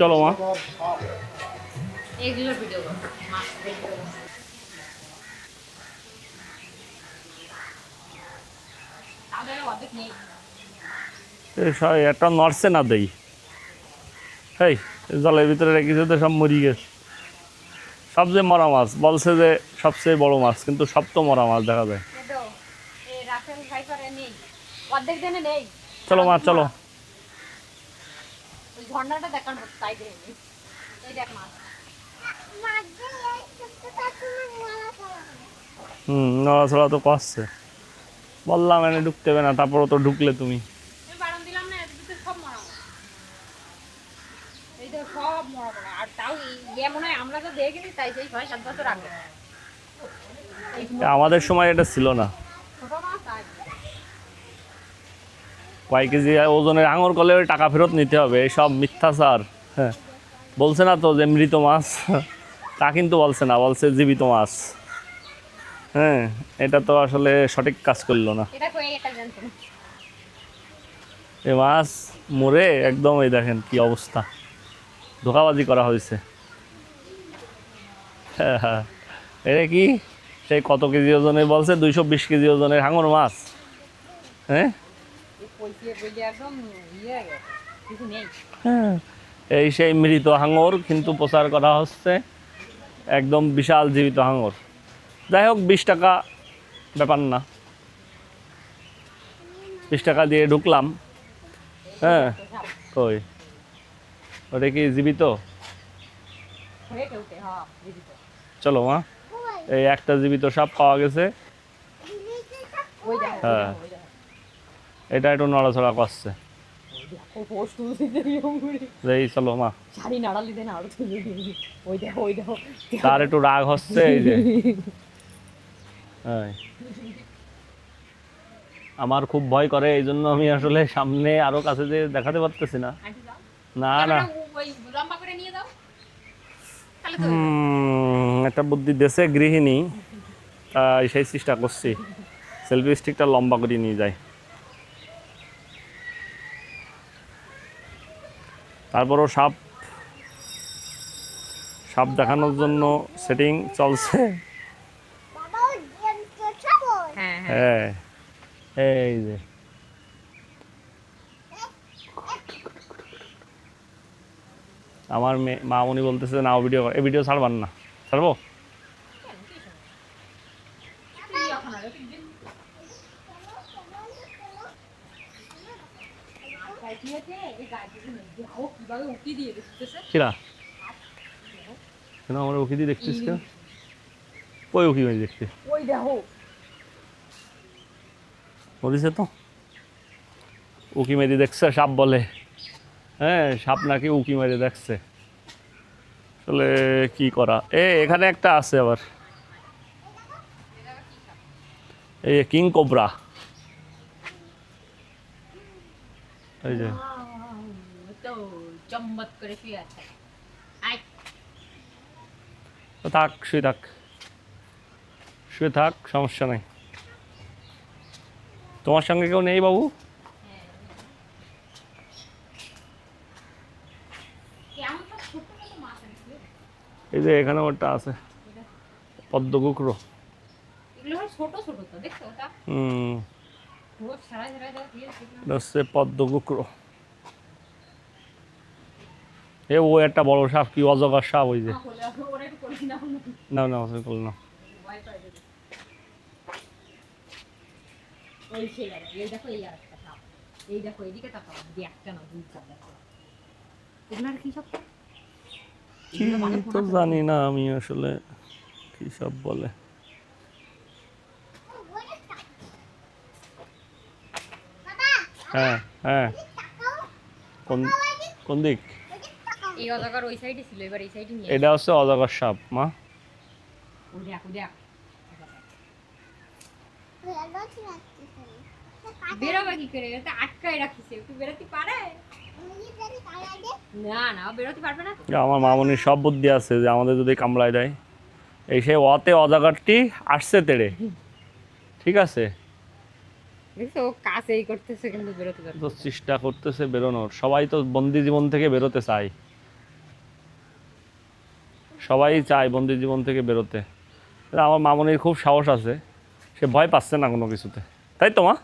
চলো মা। এগুলোর ভিডিও করো। তাদের অর্ধেক নেই। একটা নড়ছে না দেই, এই জলের ভিতরে রেখেছে তো সব মরি গেছে। সবচেয়ে মরা মাছ বলছে যে সবচেয়ে বড় মাছ, কিন্তু সব তো মরা মাছ দেখা যায়। অর্ধেক দিনে নেই। চলো মা চলো। ওই ঝর্ণাটা দেখার মতো তাই দেয় এই দেখ মাছ। নড়াচড়া তো করছে, বললাম এনে ঢুকতে হবে না, তারপরও তো ঢুকলে তুমি। বারণ দিলাম না, এদিকে সব মরা মাছ। এই তো সব মরা পড়া, আর তাও ইয়ে মনে হয় আমরা তো দেখিনি, তাই সেই 6-7 বছর আগে। আমাদের সময় এটা ছিল না। ছোট মাছ আর কয় কেজি ওজনের আঙুর করলে ওই টাকা ফেরত নিতে হবে, এইসব মিথ্যাচার। হ্যাঁ, বলছে না তো যে মৃত মাছ, তা কিন্তু বলছে না, বলছে জীবিত মাছ। হ্যাঁ, এটা তো আসলে সঠিক কাজ করলো না। এটা কই এটা জানতো না। এই মাছ মরে একদম, এই দেখেন কি অবস্থা, ধোঁকাবাজি করা হয়েছে। হ্যাঁ হ্যাঁ, এটা কি সেই কত কেজি ওজনের বলছে, 220 কেজি ওজনের হাঙর মাছ। হ্যাঁ একদম ইয়ে হয়ে গেছে, কিছু নেই। হ্যাঁ, এই সেই মৃত হাঙর কিন্তু প্রচার করা হচ্ছে, একদম বিশাল জীবিত হাঙর। যাই হোক, 20 টাকা ব্যাপার না, 20 টাকা দিয়ে ঢুকলাম। হ্যাঁ, কই ওটা কি জীবিত? চলো মা, এই একটা জীবিত সাপ পাওয়া গেছে। হ্যাঁ, এটা একটু নড়াচড়া করছে। এই চলো মা, তার একটু রাগ হচ্ছে এই যে। হ্যাঁ, আমার খুব ভয় করে, এই জন্য আমি আসলে সামনে আরো কাছে যে দেখাতে পারতেছি না। না না, একটা বুদ্ধি দেশে গৃহিণী, তাই সেই চেষ্টা করছি, সেলফি স্টিকটা লম্বা করে নিয়ে যায়। তারপরও সাপ সাপ দেখানোর জন্য সেটিং চলছে। হ্যাঁ, এই যে আমার মামনি বলতেছে নাও ভিডিও কর, এই ভিডিও ছাড়বার না, ছাড়বো? কিরা কেন আমার উকি দিয়ে দেখছিস কেন? কই উকি মেরে দেখছি? ওই দেখো বলিছে তো উকি মেরে দেখছে সাপ বলে। হ্যাঁ, সাপ নাকি উকি মেরে দেখছে। আসলে কি করা, এখানে একটা আছে আবার, এই কিং কোবরা, এই যে তো চম্বত করে শুয়ে আছে। থাক, শুয়ে থাক, শুয়ে থাক, সমস্যা নাই। তোমার সঙ্গে কেউ নেই বাবু? এই যে এখানে একটা আছে পদ্ম কুকরো। ছোট ছোট তো দেখছো ওটা? এটা হচ্ছে পদ্ম কুকরো। ও একটা বড় সাপ, কি অজগর সাপ, ওই যে। না না, করল না। কি তো জানি না আমি আসলে, কি সব বলে। হ্যাঁ হ্যাঁ, কোন কোন দিক? এই অজগর ওই সাইডে ছিল, এবার এই সাইডে নিয়ে এটা হচ্ছে অজগর সাপ মা। ওই দেখ ওই দেখ বেরোবে কি করে, এটা আটকায় রাখিছে, একটু বেরোতে পারে না? না বেরোতে পারবে না। আমার মামনির সব বুদ্ধি আছে যে আমাদের যদি কামড়ায় দেয়, এই সেই অতে অজগরটি আসছে তেড়ে, ঠিক আছে, দেখছো কাছেই করতেছে কিন্তু বেরোতে পারবে তো চেষ্টা করতেছে বেরোনোর। সবাই তো বন্দি জীবন থেকে বেরোতে চায়, সবাই চায় বন্দি জীবন থেকে বেরোতে। আমার মামনির খুব সাহস আছে, সে ভয় পাচ্ছে না কোনো কিছুতে, তাই তো মা?